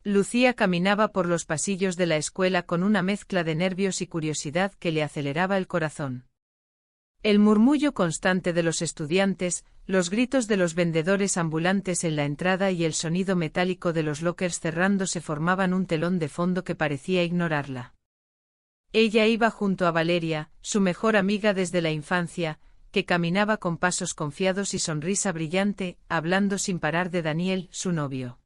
Lucía caminaba por los pasillos de la escuela con una mezcla de nervios y curiosidad que le aceleraba el corazón. El murmullo constante de los estudiantes, los gritos de los vendedores ambulantes en la entrada y el sonido metálico de los lockers cerrándose formaban un telón de fondo que parecía ignorarla. Ella iba junto a Valeria, su mejor amiga desde la infancia, que caminaba con pasos confiados y sonrisa brillante, hablando sin parar de Daniel, su novio.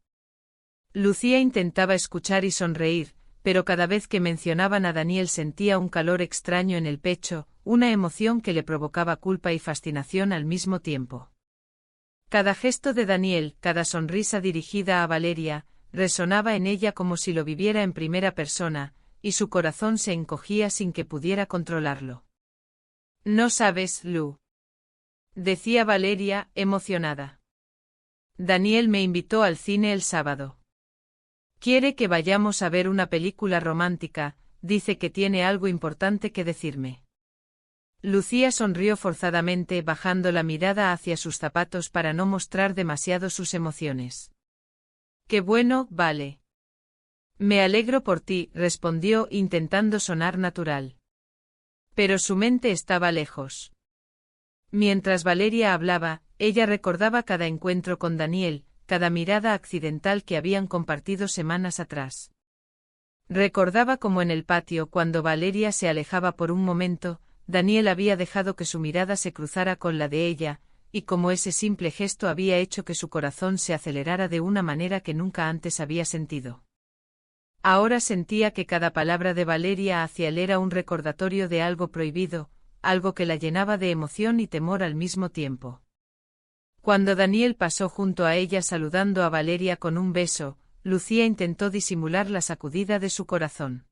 Lucía intentaba escuchar y sonreír, pero cada vez que mencionaban a Daniel sentía un calor extraño en el pecho, una emoción que le provocaba culpa y fascinación al mismo tiempo. Cada gesto de Daniel, cada sonrisa dirigida a Valeria, resonaba en ella como si lo viviera en primera persona, y su corazón se encogía sin que pudiera controlarlo. «No sabes, Lu», decía Valeria, emocionada. «Daniel me invitó al cine el sábado. Quiere que vayamos a ver una película romántica, dice que tiene algo importante que decirme». Lucía sonrió forzadamente, bajando la mirada hacia sus zapatos para no mostrar demasiado sus emociones. «Qué bueno, vale. Me alegro por ti», respondió intentando sonar natural. Pero su mente estaba lejos. Mientras Valeria hablaba, ella recordaba cada encuentro con Daniel, cada mirada accidental que habían compartido semanas atrás. Recordaba cómo en el patio, cuando Valeria se alejaba por un momento, Daniel había dejado que su mirada se cruzara con la de ella, y cómo ese simple gesto había hecho que su corazón se acelerara de una manera que nunca antes había sentido. Ahora sentía que cada palabra de Valeria hacia él era un recordatorio de algo prohibido, algo que la llenaba de emoción y temor al mismo tiempo. Cuando Daniel pasó junto a ella saludando a Valeria con un beso, Lucía intentó disimular la sacudida de su corazón.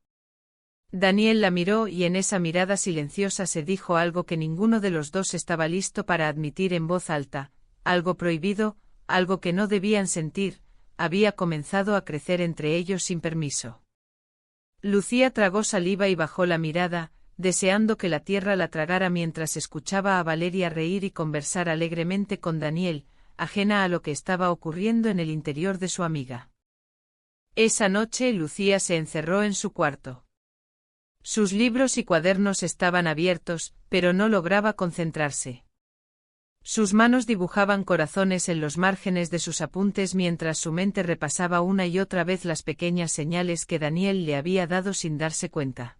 Daniel la miró y en esa mirada silenciosa se dijo algo que ninguno de los dos estaba listo para admitir en voz alta, algo prohibido, algo que no debían sentir, había comenzado a crecer entre ellos sin permiso. Lucía tragó saliva y bajó la mirada, deseando que la tierra la tragara mientras escuchaba a Valeria reír y conversar alegremente con Daniel, ajena a lo que estaba ocurriendo en el interior de su amiga. Esa noche Lucía se encerró en su cuarto. Sus libros y cuadernos estaban abiertos, pero no lograba concentrarse. Sus manos dibujaban corazones en los márgenes de sus apuntes mientras su mente repasaba una y otra vez las pequeñas señales que Daniel le había dado sin darse cuenta.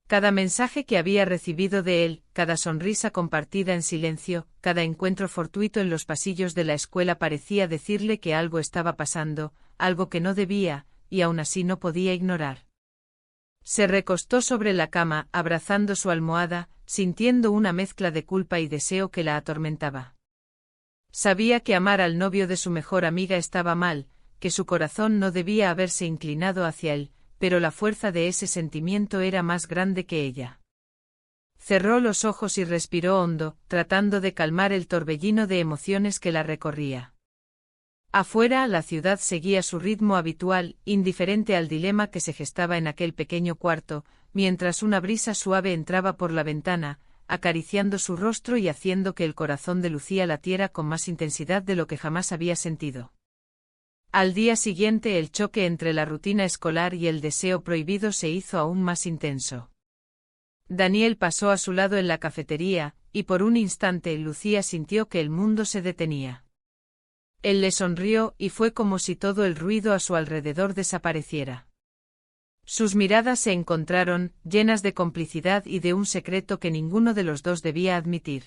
Cada mensaje que había recibido de él, cada sonrisa compartida en silencio, cada encuentro fortuito en los pasillos de la escuela parecía decirle que algo estaba pasando, algo que no debía, y aún así no podía ignorar. Se recostó sobre la cama, abrazando su almohada, sintiendo una mezcla de culpa y deseo que la atormentaba. Sabía que amar al novio de su mejor amiga estaba mal, que su corazón no debía haberse inclinado hacia él, pero la fuerza de ese sentimiento era más grande que ella. Cerró los ojos y respiró hondo, tratando de calmar el torbellino de emociones que la recorría. Afuera, la ciudad seguía su ritmo habitual, indiferente al dilema que se gestaba en aquel pequeño cuarto, mientras una brisa suave entraba por la ventana, acariciando su rostro y haciendo que el corazón de Lucía latiera con más intensidad de lo que jamás había sentido. Al día siguiente el choque entre la rutina escolar y el deseo prohibido se hizo aún más intenso. Daniel pasó a su lado en la cafetería, y por un instante Lucía sintió que el mundo se detenía. Él le sonrió y fue como si todo el ruido a su alrededor desapareciera. Sus miradas se encontraron, llenas de complicidad y de un secreto que ninguno de los dos debía admitir.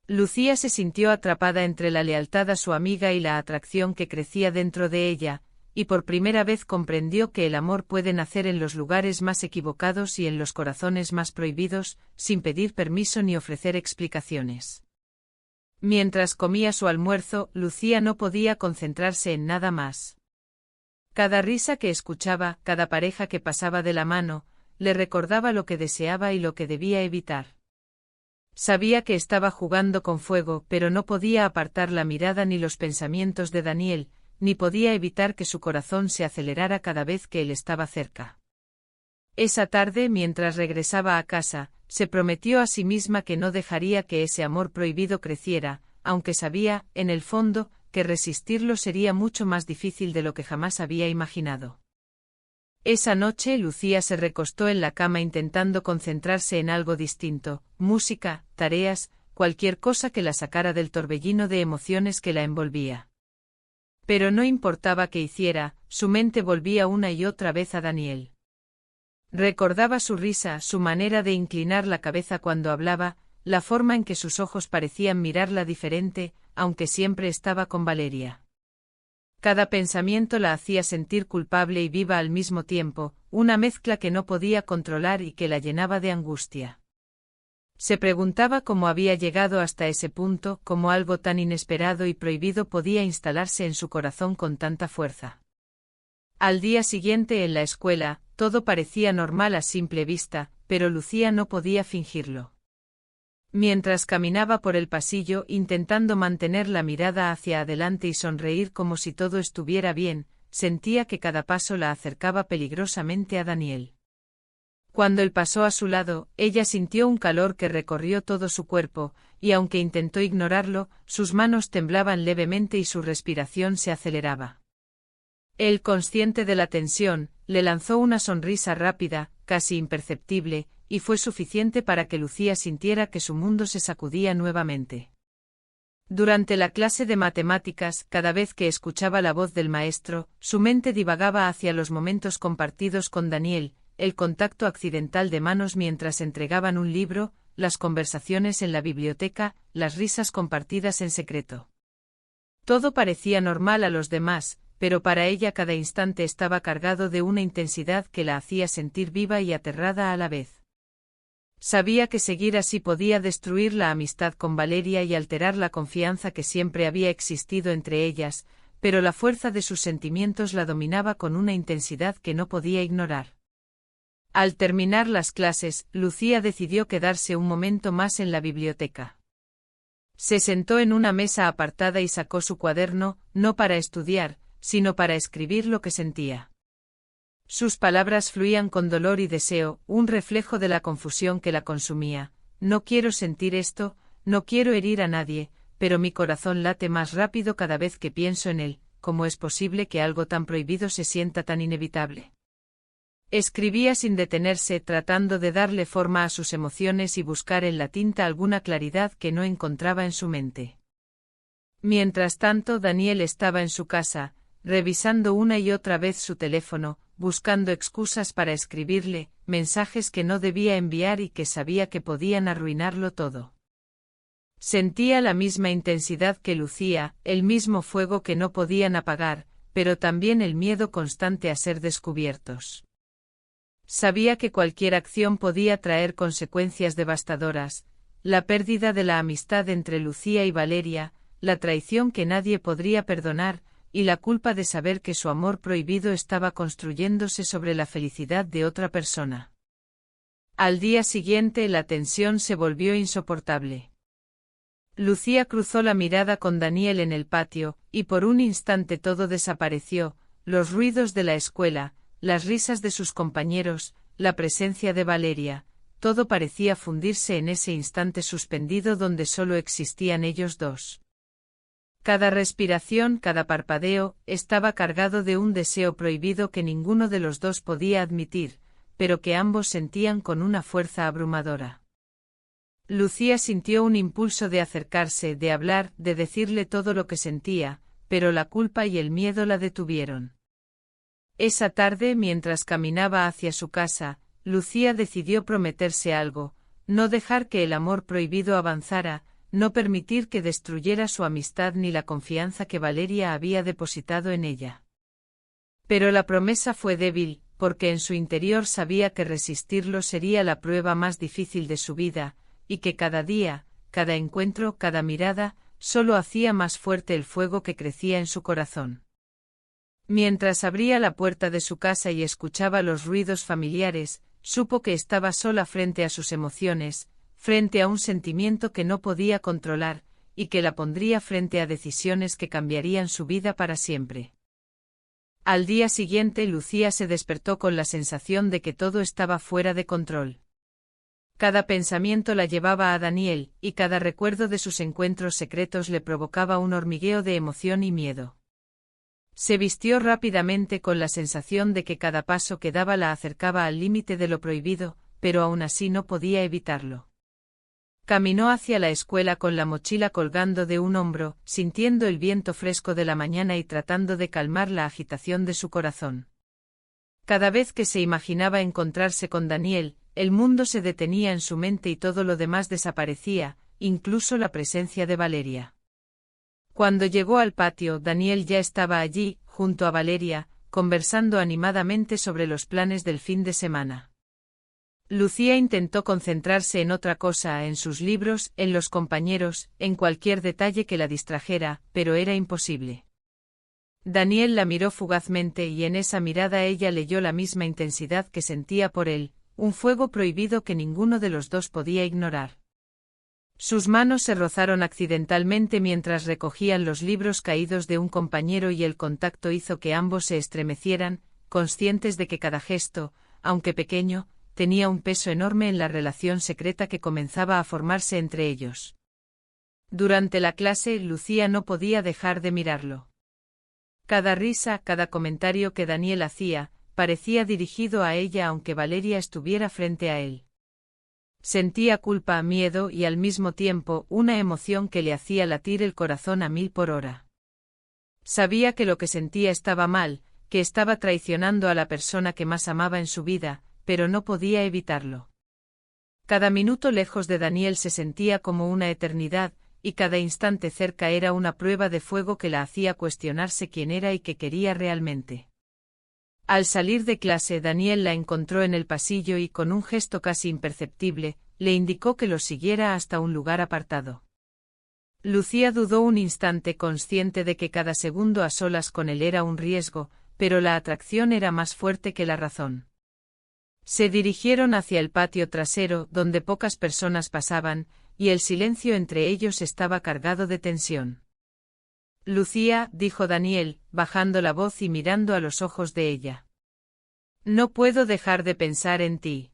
Lucía se sintió atrapada entre la lealtad a su amiga y la atracción que crecía dentro de ella, y por primera vez comprendió que el amor puede nacer en los lugares más equivocados y en los corazones más prohibidos, sin pedir permiso ni ofrecer explicaciones. Mientras comía su almuerzo, Lucía no podía concentrarse en nada más. Cada risa que escuchaba, cada pareja que pasaba de la mano, le recordaba lo que deseaba y lo que debía evitar. Sabía que estaba jugando con fuego, pero no podía apartar la mirada ni los pensamientos de Daniel, ni podía evitar que su corazón se acelerara cada vez que él estaba cerca. Esa tarde, mientras regresaba a casa, se prometió a sí misma que no dejaría que ese amor prohibido creciera, aunque sabía, en el fondo, que resistirlo sería mucho más difícil de lo que jamás había imaginado. Esa noche Lucía se recostó en la cama intentando concentrarse en algo distinto, música, tareas, cualquier cosa que la sacara del torbellino de emociones que la envolvía. Pero no importaba qué hiciera, su mente volvía una y otra vez a Daniel. Recordaba su risa, su manera de inclinar la cabeza cuando hablaba, la forma en que sus ojos parecían mirarla diferente, aunque siempre estaba con Valeria. Cada pensamiento la hacía sentir culpable y viva al mismo tiempo, una mezcla que no podía controlar y que la llenaba de angustia. Se preguntaba cómo había llegado hasta ese punto, cómo algo tan inesperado y prohibido podía instalarse en su corazón con tanta fuerza. Al día siguiente en la escuela, todo parecía normal a simple vista, pero Lucía no podía fingirlo. Mientras caminaba por el pasillo intentando mantener la mirada hacia adelante y sonreír como si todo estuviera bien, sentía que cada paso la acercaba peligrosamente a Daniel. Cuando él pasó a su lado, ella sintió un calor que recorrió todo su cuerpo, y aunque intentó ignorarlo, sus manos temblaban levemente y su respiración se aceleraba. Él, consciente de la tensión, le lanzó una sonrisa rápida, casi imperceptible, y fue suficiente para que Lucía sintiera que su mundo se sacudía nuevamente. Durante la clase de matemáticas, cada vez que escuchaba la voz del maestro, su mente divagaba hacia los momentos compartidos con Daniel, el contacto accidental de manos mientras entregaban un libro, las conversaciones en la biblioteca, las risas compartidas en secreto. Todo parecía normal a los demás, pero para ella cada instante estaba cargado de una intensidad que la hacía sentir viva y aterrada a la vez. Sabía que seguir así podía destruir la amistad con Valeria y alterar la confianza que siempre había existido entre ellas, pero la fuerza de sus sentimientos la dominaba con una intensidad que no podía ignorar. Al terminar las clases, Lucía decidió quedarse un momento más en la biblioteca. Se sentó en una mesa apartada y sacó su cuaderno, no para estudiar, sino para escribir lo que sentía. Sus palabras fluían con dolor y deseo, un reflejo de la confusión que la consumía. No quiero sentir esto, no quiero herir a nadie, pero mi corazón late más rápido cada vez que pienso en él. ¿Cómo es posible que algo tan prohibido se sienta tan inevitable? Escribía sin detenerse, tratando de darle forma a sus emociones y buscar en la tinta alguna claridad que no encontraba en su mente. Mientras tanto, Daniel estaba en su casa, revisando una y otra vez su teléfono, buscando excusas para escribirle, mensajes que no debía enviar y que sabía que podían arruinarlo todo. Sentía la misma intensidad que Lucía, el mismo fuego que no podían apagar, pero también el miedo constante a ser descubiertos. Sabía que cualquier acción podía traer consecuencias devastadoras, la pérdida de la amistad entre Lucía y Valeria, la traición que nadie podría perdonar, y la culpa de saber que su amor prohibido estaba construyéndose sobre la felicidad de otra persona. Al día siguiente la tensión se volvió insoportable. Lucía cruzó la mirada con Daniel en el patio, y por un instante todo desapareció, los ruidos de la escuela, las risas de sus compañeros, la presencia de Valeria, todo parecía fundirse en ese instante suspendido donde solo existían ellos dos. Cada respiración, cada parpadeo, estaba cargado de un deseo prohibido que ninguno de los dos podía admitir, pero que ambos sentían con una fuerza abrumadora. Lucía sintió un impulso de acercarse, de hablar, de decirle todo lo que sentía, pero la culpa y el miedo la detuvieron. Esa tarde, mientras caminaba hacia su casa, Lucía decidió prometerse algo, no dejar que el amor prohibido avanzara, no permitir que destruyera su amistad ni la confianza que Valeria había depositado en ella. Pero la promesa fue débil, porque en su interior sabía que resistirlo sería la prueba más difícil de su vida, y que cada día, cada encuentro, cada mirada, solo hacía más fuerte el fuego que crecía en su corazón. Mientras abría la puerta de su casa y escuchaba los ruidos familiares, supo que estaba sola frente a sus emociones, frente a un sentimiento que no podía controlar, y que la pondría frente a decisiones que cambiarían su vida para siempre. Al día siguiente Lucía se despertó con la sensación de que todo estaba fuera de control. Cada pensamiento la llevaba a Daniel, y cada recuerdo de sus encuentros secretos le provocaba un hormigueo de emoción y miedo. Se vistió rápidamente con la sensación de que cada paso que daba la acercaba al límite de lo prohibido, pero aún así no podía evitarlo. Caminó hacia la escuela con la mochila colgando de un hombro, sintiendo el viento fresco de la mañana y tratando de calmar la agitación de su corazón. Cada vez que se imaginaba encontrarse con Daniel, el mundo se detenía en su mente y todo lo demás desaparecía, incluso la presencia de Valeria. Cuando llegó al patio, Daniel ya estaba allí, junto a Valeria, conversando animadamente sobre los planes del fin de semana. Lucía intentó concentrarse en otra cosa, en sus libros, en los compañeros, en cualquier detalle que la distrajera, pero era imposible. Daniel la miró fugazmente y en esa mirada ella leyó la misma intensidad que sentía por él, un fuego prohibido que ninguno de los dos podía ignorar. Sus manos se rozaron accidentalmente mientras recogían los libros caídos de un compañero y el contacto hizo que ambos se estremecieran, conscientes de que cada gesto, aunque pequeño, tenía un peso enorme en la relación secreta que comenzaba a formarse entre ellos. Durante la clase, Lucía no podía dejar de mirarlo. Cada risa, cada comentario que Daniel hacía, parecía dirigido a ella aunque Valeria estuviera frente a él. Sentía culpa, miedo y al mismo tiempo una emoción que le hacía latir el corazón a 1000 por hora. Sabía que lo que sentía estaba mal, que estaba traicionando a la persona que más amaba en su vida, pero no podía evitarlo. Cada minuto lejos de Daniel se sentía como una eternidad, y cada instante cerca era una prueba de fuego que la hacía cuestionarse quién era y qué quería realmente. Al salir de clase, Daniel la encontró en el pasillo y con un gesto casi imperceptible, le indicó que lo siguiera hasta un lugar apartado. Lucía dudó un instante, consciente de que cada segundo a solas con él era un riesgo, pero la atracción era más fuerte que la razón. Se dirigieron hacia el patio trasero, donde pocas personas pasaban, y el silencio entre ellos estaba cargado de tensión. Lucía, dijo Daniel, bajando la voz y mirando a los ojos de ella. No puedo dejar de pensar en ti.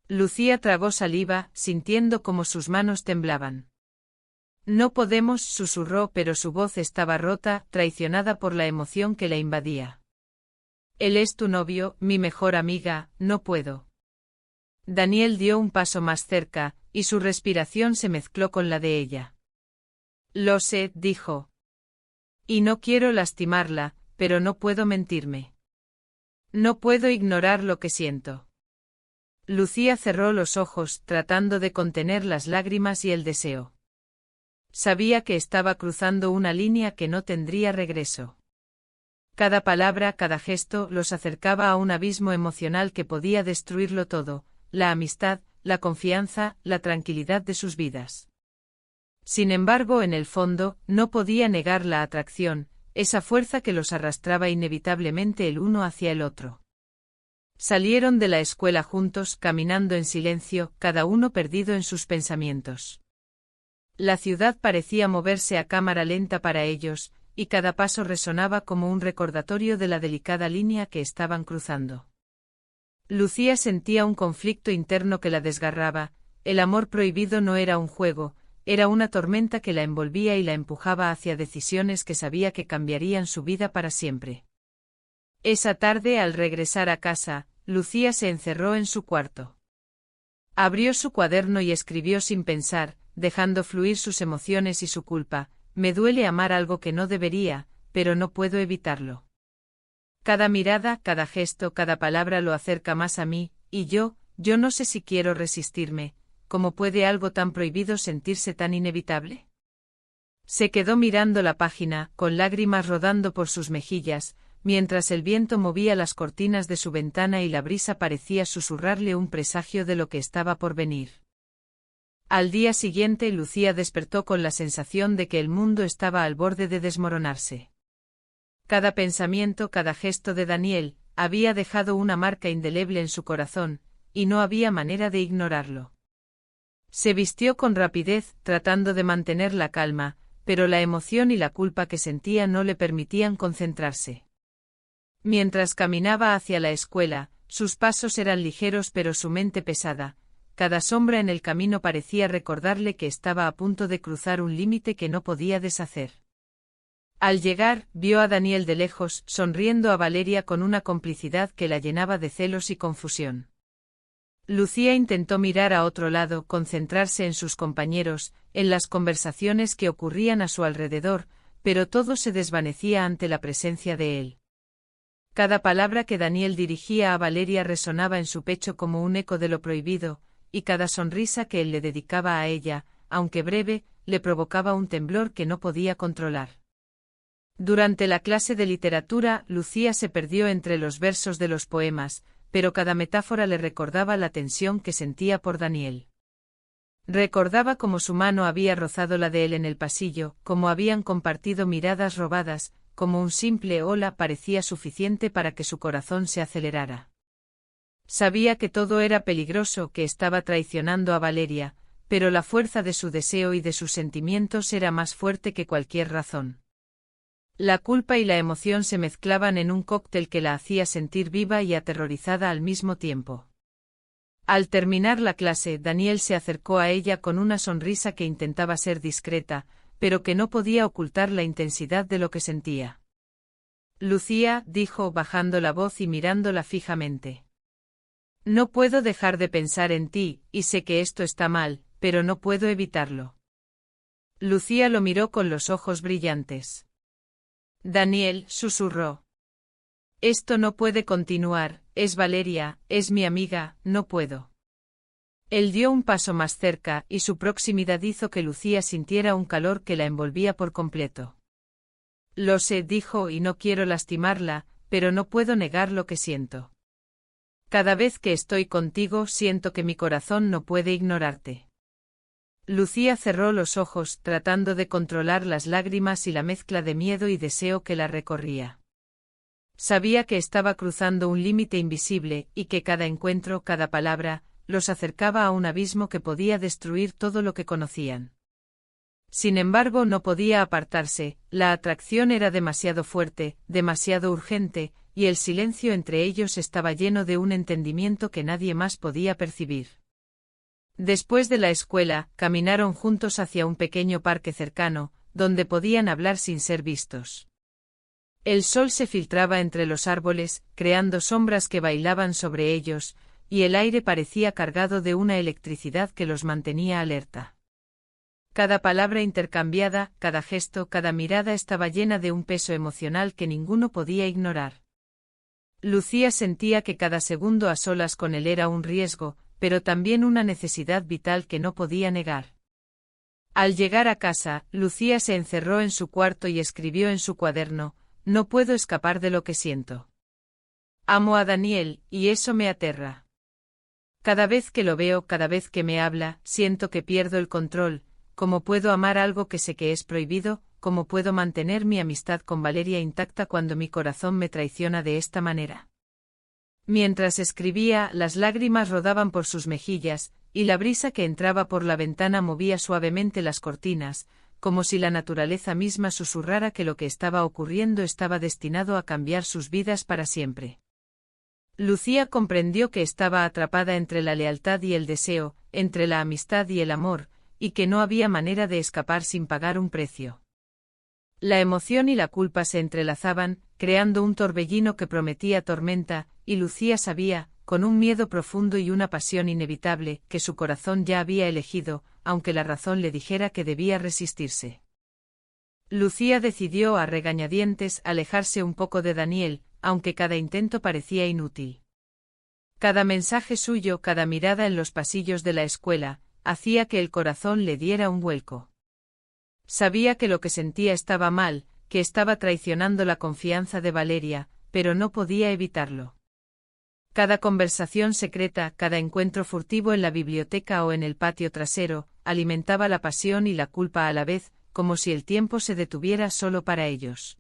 Lucía tragó saliva, sintiendo como sus manos temblaban. No podemos, susurró, pero su voz estaba rota, traicionada por la emoción que la invadía. Él es tu novio, mi mejor amiga, no puedo. Daniel dio un paso más cerca, y su respiración se mezcló con la de ella. Lo sé, dijo. Y no quiero lastimarla, pero no puedo mentirme. No puedo ignorar lo que siento. Lucía cerró los ojos, tratando de contener las lágrimas y el deseo. Sabía que estaba cruzando una línea que no tendría regreso. Cada palabra, cada gesto, los acercaba a un abismo emocional que podía destruirlo todo, la amistad, la confianza, la tranquilidad de sus vidas. Sin embargo, en el fondo, no podía negar la atracción, esa fuerza que los arrastraba inevitablemente el uno hacia el otro. Salieron de la escuela juntos, caminando en silencio, cada uno perdido en sus pensamientos. La ciudad parecía moverse a cámara lenta para ellos, y cada paso resonaba como un recordatorio de la delicada línea que estaban cruzando. Lucía sentía un conflicto interno que la desgarraba, el amor prohibido no era un juego, era una tormenta que la envolvía y la empujaba hacia decisiones que sabía que cambiarían su vida para siempre. Esa tarde, al regresar a casa, Lucía se encerró en su cuarto. Abrió su cuaderno y escribió sin pensar, dejando fluir sus emociones y su culpa. Me duele amar algo que no debería, pero no puedo evitarlo. Cada mirada, cada gesto, cada palabra lo acerca más a mí, y yo no sé si quiero resistirme. ¿Cómo puede algo tan prohibido sentirse tan inevitable? Se quedó mirando la página, con lágrimas rodando por sus mejillas, mientras el viento movía las cortinas de su ventana y la brisa parecía susurrarle un presagio de lo que estaba por venir. Al día siguiente, Lucía despertó con la sensación de que el mundo estaba al borde de desmoronarse. Cada pensamiento, cada gesto de Daniel, había dejado una marca indeleble en su corazón, y no había manera de ignorarlo. Se vistió con rapidez, tratando de mantener la calma, pero la emoción y la culpa que sentía no le permitían concentrarse. Mientras caminaba hacia la escuela, sus pasos eran ligeros pero su mente pesada. cada sombra en el camino parecía recordarle que estaba a punto de cruzar un límite que no podía deshacer. Al llegar, vio a Daniel de lejos, sonriendo a Valeria con una complicidad que la llenaba de celos y confusión. Lucía intentó mirar a otro lado, concentrarse en sus compañeros, en las conversaciones que ocurrían a su alrededor, pero todo se desvanecía ante la presencia de él. Cada palabra que Daniel dirigía a Valeria resonaba en su pecho como un eco de lo prohibido, y cada sonrisa que él le dedicaba a ella, aunque breve, le provocaba un temblor que no podía controlar. Durante la clase de literatura, Lucía se perdió entre los versos de los poemas, pero cada metáfora le recordaba la tensión que sentía por Daniel. Recordaba cómo su mano había rozado la de él en el pasillo, cómo habían compartido miradas robadas, como un simple hola parecía suficiente para que su corazón se acelerara. Sabía que todo era peligroso, que estaba traicionando a Valeria, pero la fuerza de su deseo y de sus sentimientos era más fuerte que cualquier razón. La culpa y la emoción se mezclaban en un cóctel que la hacía sentir viva y aterrorizada al mismo tiempo. Al terminar la clase, Daniel se acercó a ella con una sonrisa que intentaba ser discreta, pero que no podía ocultar la intensidad de lo que sentía. Lucía, dijo bajando la voz y mirándola fijamente. No puedo dejar de pensar en ti, y sé que esto está mal, pero no puedo evitarlo. Lucía lo miró con los ojos brillantes. Daniel, susurró. Esto no puede continuar, es Valeria, es mi amiga, no puedo. Él dio un paso más cerca, y su proximidad hizo que Lucía sintiera un calor que la envolvía por completo. Lo sé, dijo, y no quiero lastimarla, pero no puedo negar lo que siento. Cada vez que estoy contigo siento que mi corazón no puede ignorarte. Lucía cerró los ojos, tratando de controlar las lágrimas y la mezcla de miedo y deseo que la recorría. Sabía que estaba cruzando un límite invisible, y que cada encuentro, cada palabra, los acercaba a un abismo que podía destruir todo lo que conocían. Sin embargo, no podía apartarse, la atracción era demasiado fuerte, demasiado urgente, y el silencio entre ellos estaba lleno de un entendimiento que nadie más podía percibir. Después de la escuela, caminaron juntos hacia un pequeño parque cercano, donde podían hablar sin ser vistos. El sol se filtraba entre los árboles, creando sombras que bailaban sobre ellos, y el aire parecía cargado de una electricidad que los mantenía alerta. Cada palabra intercambiada, cada gesto, cada mirada estaba llena de un peso emocional que ninguno podía ignorar. Lucía sentía que cada segundo a solas con él era un riesgo, pero también una necesidad vital que no podía negar. Al llegar a casa, Lucía se encerró en su cuarto y escribió en su cuaderno: no puedo escapar de lo que siento. Amo a Daniel, y eso me aterra. Cada vez que lo veo, cada vez que me habla, siento que pierdo el control. ¿Cómo puedo amar algo que sé que es prohibido? ¿Cómo puedo mantener mi amistad con Valeria intacta cuando mi corazón me traiciona de esta manera? Mientras escribía, las lágrimas rodaban por sus mejillas, y la brisa que entraba por la ventana movía suavemente las cortinas, como si la naturaleza misma susurrara que lo que estaba ocurriendo estaba destinado a cambiar sus vidas para siempre. Lucía comprendió que estaba atrapada entre la lealtad y el deseo, entre la amistad y el amor, y que no había manera de escapar sin pagar un precio. La emoción y la culpa se entrelazaban, creando un torbellino que prometía tormenta, y Lucía sabía, con un miedo profundo y una pasión inevitable, que su corazón ya había elegido, aunque la razón le dijera que debía resistirse. Lucía decidió a regañadientes alejarse un poco de Daniel, aunque cada intento parecía inútil. Cada mensaje suyo, cada mirada en los pasillos de la escuela, hacía que el corazón le diera un vuelco. Sabía que lo que sentía estaba mal, que estaba traicionando la confianza de Valeria, pero no podía evitarlo. Cada conversación secreta, cada encuentro furtivo en la biblioteca o en el patio trasero, alimentaba la pasión y la culpa a la vez, como si el tiempo se detuviera solo para ellos.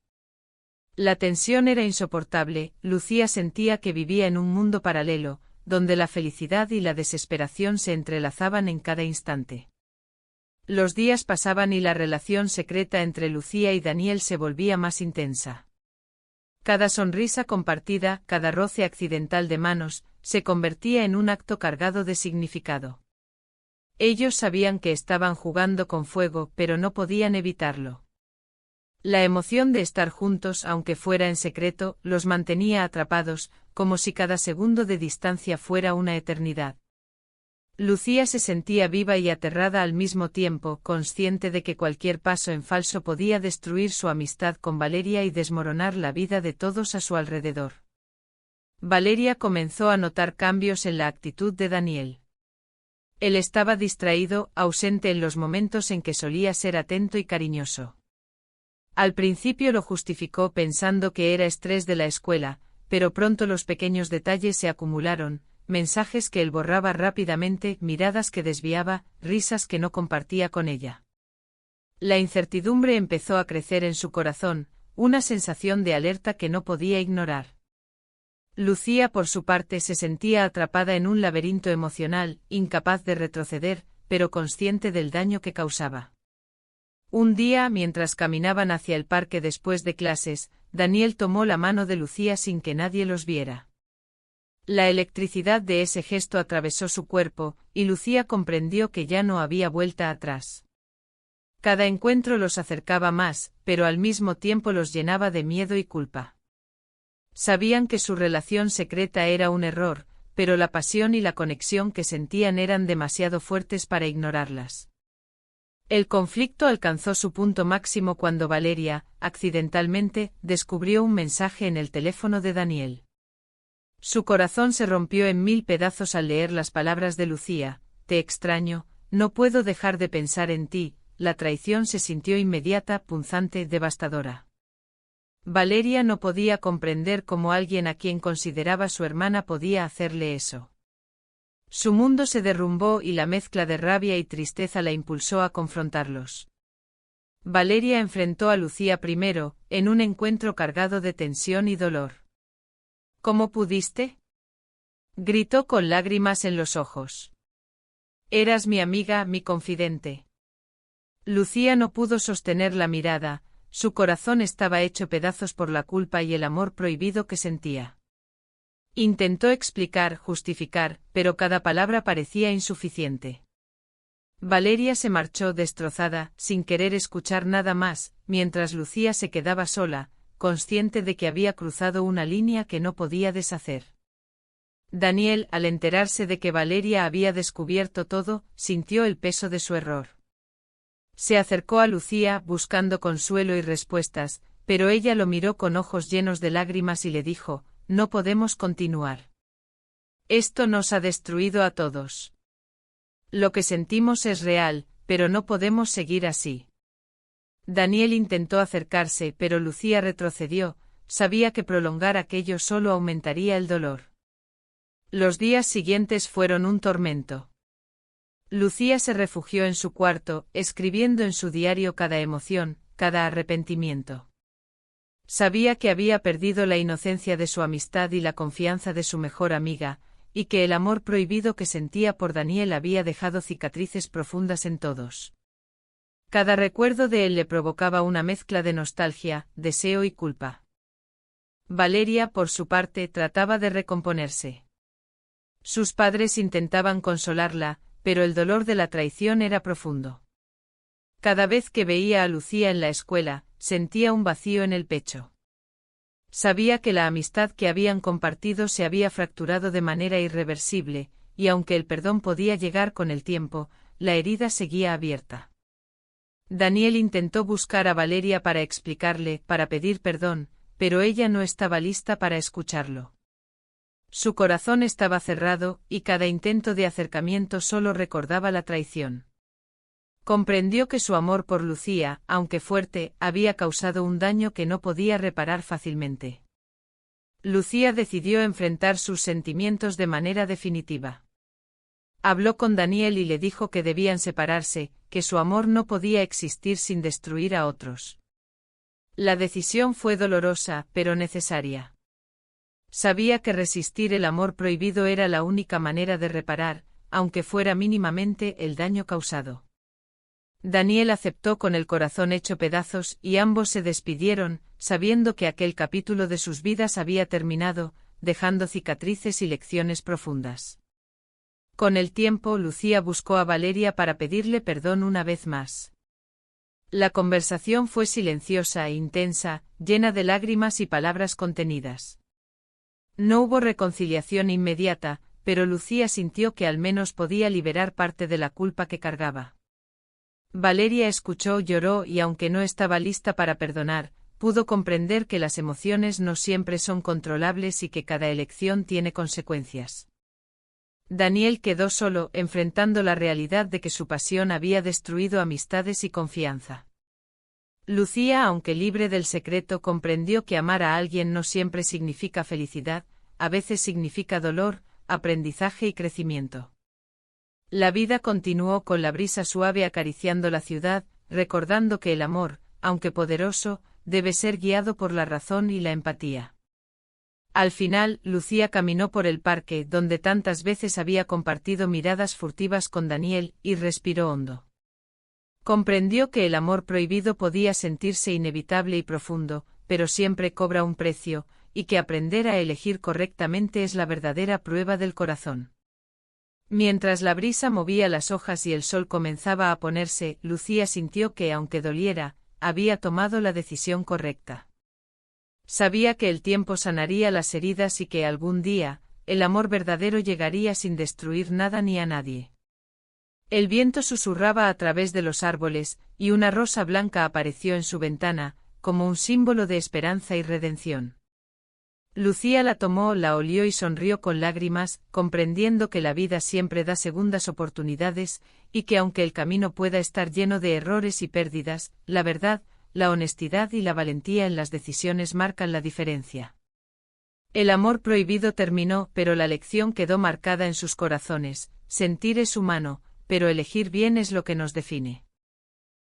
La tensión era insoportable. Lucía sentía que vivía en un mundo paralelo, donde la felicidad y la desesperación se entrelazaban en cada instante. Los días pasaban y la relación secreta entre Lucía y Daniel se volvía más intensa. Cada sonrisa compartida, cada roce accidental de manos, se convertía en un acto cargado de significado. Ellos sabían que estaban jugando con fuego, pero no podían evitarlo. La emoción de estar juntos, aunque fuera en secreto, los mantenía atrapados, como si cada segundo de distancia fuera una eternidad. Lucía se sentía viva y aterrada al mismo tiempo, consciente de que cualquier paso en falso podía destruir su amistad con Valeria y desmoronar la vida de todos a su alrededor. Valeria comenzó a notar cambios en la actitud de Daniel. Él estaba distraído, ausente en los momentos en que solía ser atento y cariñoso. Al principio lo justificó pensando que era estrés de la escuela, pero pronto los pequeños detalles se acumularon, mensajes que él borraba rápidamente, miradas que desviaba, risas que no compartía con ella. La incertidumbre empezó a crecer en su corazón, una sensación de alerta que no podía ignorar. Lucía, por su parte, se sentía atrapada en un laberinto emocional, incapaz de retroceder, pero consciente del daño que causaba. Un día, mientras caminaban hacia el parque después de clases, Daniel tomó la mano de Lucía sin que nadie los viera. La electricidad de ese gesto atravesó su cuerpo, y Lucía comprendió que ya no había vuelta atrás. Cada encuentro los acercaba más, pero al mismo tiempo los llenaba de miedo y culpa. Sabían que su relación secreta era un error, pero la pasión y la conexión que sentían eran demasiado fuertes para ignorarlas. El conflicto alcanzó su punto máximo cuando Valeria, accidentalmente, descubrió un mensaje en el teléfono de Daniel. Su corazón se rompió en 1000 pedazos al leer las palabras de Lucía: te extraño, no puedo dejar de pensar en ti. La traición se sintió inmediata, punzante, devastadora. Valeria no podía comprender cómo alguien a quien consideraba su hermana podía hacerle eso. Su mundo se derrumbó y la mezcla de rabia y tristeza la impulsó a confrontarlos. Valeria enfrentó a Lucía primero, en un encuentro cargado de tensión y dolor. ¿Cómo pudiste?, gritó con lágrimas en los ojos. Eras mi amiga, mi confidente. Lucía no pudo sostener la mirada, su corazón estaba hecho pedazos por la culpa y el amor prohibido que sentía. Intentó explicar, justificar, pero cada palabra parecía insuficiente. Valeria se marchó destrozada, sin querer escuchar nada más, mientras Lucía se quedaba sola, consciente de que había cruzado una línea que no podía deshacer. Daniel, al enterarse de que Valeria había descubierto todo, sintió el peso de su error. Se acercó a Lucía, buscando consuelo y respuestas, pero ella lo miró con ojos llenos de lágrimas y le dijo: no podemos continuar. Esto nos ha destruido a todos. Lo que sentimos es real, pero no podemos seguir así. Daniel intentó acercarse, pero Lucía retrocedió, sabía que prolongar aquello solo aumentaría el dolor. Los días siguientes fueron un tormento. Lucía se refugió en su cuarto, escribiendo en su diario cada emoción, cada arrepentimiento. Sabía que había perdido la inocencia de su amistad y la confianza de su mejor amiga, y que el amor prohibido que sentía por Daniel había dejado cicatrices profundas en todos. Cada recuerdo de él le provocaba una mezcla de nostalgia, deseo y culpa. Valeria, por su parte, trataba de recomponerse. Sus padres intentaban consolarla, pero el dolor de la traición era profundo. Cada vez que veía a Lucía en la escuela, sentía un vacío en el pecho. Sabía que la amistad que habían compartido se había fracturado de manera irreversible, y aunque el perdón podía llegar con el tiempo, la herida seguía abierta. Daniel intentó buscar a Valeria para explicarle, para pedir perdón, pero ella no estaba lista para escucharlo. Su corazón estaba cerrado, y cada intento de acercamiento solo recordaba la traición. Comprendió que su amor por Lucía, aunque fuerte, había causado un daño que no podía reparar fácilmente. Lucía decidió enfrentar sus sentimientos de manera definitiva. Habló con Daniel y le dijo que debían separarse, que su amor no podía existir sin destruir a otros. La decisión fue dolorosa, pero necesaria. Sabía que resistir el amor prohibido era la única manera de reparar, aunque fuera mínimamente, el daño causado. Daniel aceptó con el corazón hecho pedazos y ambos se despidieron, sabiendo que aquel capítulo de sus vidas había terminado, dejando cicatrices y lecciones profundas. Con el tiempo, Lucía buscó a Valeria para pedirle perdón una vez más. La conversación fue silenciosa e intensa, llena de lágrimas y palabras contenidas. No hubo reconciliación inmediata, pero Lucía sintió que al menos podía liberar parte de la culpa que cargaba. Valeria escuchó, lloró y aunque no estaba lista para perdonar, pudo comprender que las emociones no siempre son controlables y que cada elección tiene consecuencias. Daniel quedó solo, enfrentando la realidad de que su pasión había destruido amistades y confianza. Lucía, aunque libre del secreto, comprendió que amar a alguien no siempre significa felicidad, a veces significa dolor, aprendizaje y crecimiento. La vida continuó con la brisa suave acariciando la ciudad, recordando que el amor, aunque poderoso, debe ser guiado por la razón y la empatía. Al final, Lucía caminó por el parque donde tantas veces había compartido miradas furtivas con Daniel, y respiró hondo. Comprendió que el amor prohibido podía sentirse inevitable y profundo, pero siempre cobra un precio, y que aprender a elegir correctamente es la verdadera prueba del corazón. Mientras la brisa movía las hojas y el sol comenzaba a ponerse, Lucía sintió que, aunque doliera, había tomado la decisión correcta. Sabía que el tiempo sanaría las heridas y que algún día, el amor verdadero llegaría sin destruir nada ni a nadie. El viento susurraba a través de los árboles, y una rosa blanca apareció en su ventana, como un símbolo de esperanza y redención. Lucía la tomó, la olió y sonrió con lágrimas, comprendiendo que la vida siempre da segundas oportunidades, y que aunque el camino pueda estar lleno de errores y pérdidas, la verdad, la honestidad y la valentía en las decisiones marcan la diferencia. El amor prohibido terminó, pero la lección quedó marcada en sus corazones. Sentir es humano, pero elegir bien es lo que nos define.